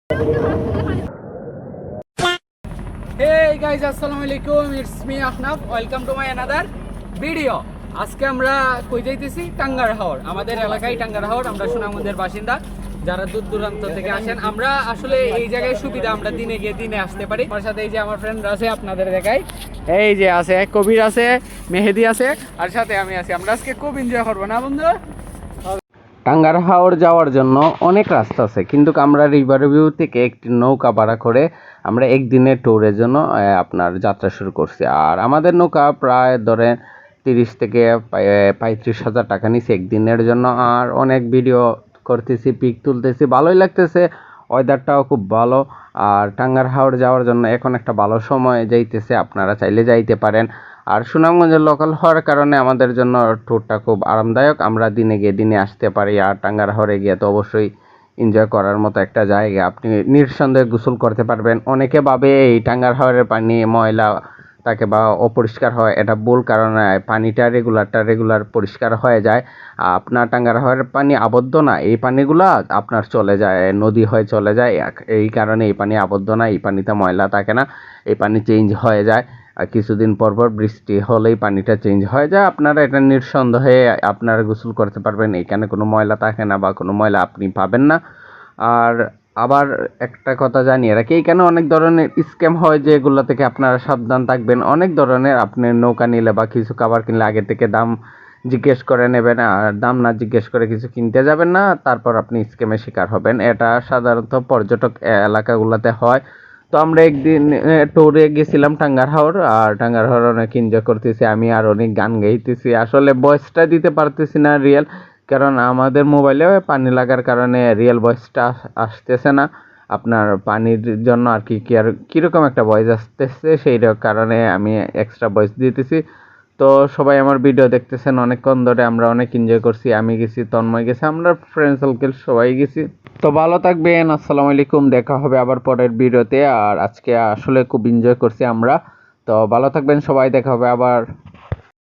Hey guys, আসসালামু আলাইকুম, it's me Ahnaf, welcome to my another video. আজকে আমরা কই যাইতেছি? টাঙ্গার হাওর। আমাদের এলাকায় টাঙ্গার হাওর, আমরা সুনামগঞ্জের বাসিন্দা। যারা দূর দূরান্ত থেকে আসেন, আমরা আসলে এই জায়গায় সুবিধা, আমরা দিনে গিয়ে দিনে আসতে পারি। আমার সাথে এই যে আমার ফ্রেন্ড আছে, আপনাদের দেখাই। এই যে আছে কবির, আছে মেহেদি আছে, আর সাথে আমি আছি। আমরা আজকে খুব এনজয় করবো না বন্ধু? টাঙ্গার হাওর যাওয়ার জন্য অনেক রাস্তা আছে, কিন্তু আমরা রিভার ভিউ থেকে একটি নৌকা ভাড়া করে আমরা একদিনের ট্যুরের জন্য আপনার যাত্রা শুরু করছি। আর আমাদের নৌকা প্রায় ধরেন 30 থেকে 35,000 টাকা নিচ্ছে একদিনের জন্য। আর অনেক ভিডিও করতেছি, পিক তুলতেছি, ভালোই লাগতেছে, ওয়েদারটাও খুব ভালো। আর টাঙ্গার হাওর যাওয়ার জন্য এখন একটা ভালো সময় যাইতেছে, আপনারা চাইলে যাইতে পারেন। আর সুনামগঞ্জের লোকাল হওয়ার কারণে আমাদের জন্য ট্যুরটা খুব আরামদায়ক, আমরা দিনে গিয়ে দিনে আসতে পারি। আর টাঙ্গার হাওরে গিয়ে তো অবশ্যই এনজয় করার মতো একটা জায়গা, আপনি নিঃসন্দেহে গোসল করতে পারবেন। অনেকে ভাবে এই টাঙ্গার হাওরের পানি ময়লা থাকে বা অপরিষ্কার হয়, এটা ভুল। কারণে পানিটা রেগুলার পরিষ্কার হয়ে যায়। আপনার টাঙ্গার হাওরের পানি আবদ্ধ না, এই পানিগুলা আপনার চলে যায়, নদী হয়ে চলে যায়। এই কারণে এই পানি আবদ্ধ না, এই পানিতে ময়লা থাকে না, এই পানি চেঞ্জ হয়ে যায়। আর কিছুদিন পর বৃষ্টি হলেই পানিটা চেঞ্জ হয়ে যায়। আপনারা এটা নিঃসন্দেহে আপনারা গোসল করতে পারবেন, এখানে কোনো ময়লা থাকে না বা কোনো ময়লা আপনি পাবেন না। আর আবার একটা কথা জানিয়ে রাখি, এইখানে অনেক ধরনের স্ক্যাম হয়, যেগুলো থেকে আপনারা সাবধান থাকবেন। অনেক ধরনের, আপনি নৌকা নিলে বা কিছু খাবার কিনলে আগে থেকে দাম জিজ্ঞেস করে নেবেন, আর দাম না জিজ্ঞেস করে কিছু কিনতে যাবেন না, তারপর আপনি স্ক্যামের শিকার হবেন। এটা সাধারণত পর্যটক এলাকাগুলোতে হয়। তো আমরা একদিন ট্যুরে গেছিলাম টাঙ্গার হাওর, আর টাঙ্গার হাওর অনেক এনজয় করতেছি আমি, আর অনেক গান গাইতেছি। আসলে ভয়েসটা দিতে পারতেছি না রিয়েল, কারণ আমাদের মোবাইলে পানি লাগার কারণে রিয়েল ভয়েসটা আসতেছে না। আপনার পানির জন্য আর কি আর কীরকম একটা ভয়েস আসতেছে, সেই কারণে আমি এক্সট্রা ভয়েস দিতেছি। তো সবাই আমার ভিডিও দেখতেছেন অনেকক্ষণ ধরে, আমরা অনেক এনজয় করছি। আমি গেছি, তন্ময় গেছি, আমরা ফ্রেন্ড সার্কেল সবাই গেছি। তো ভালো থাকবেন, আসসালামু আলাইকুম, দেখা হবে আবার পরের ভিডিওতে। আর আজকে আসলে খুব এনজয় করছি আমরা। তো ভালো থাকবেন সবাই, দেখা হবে আবার।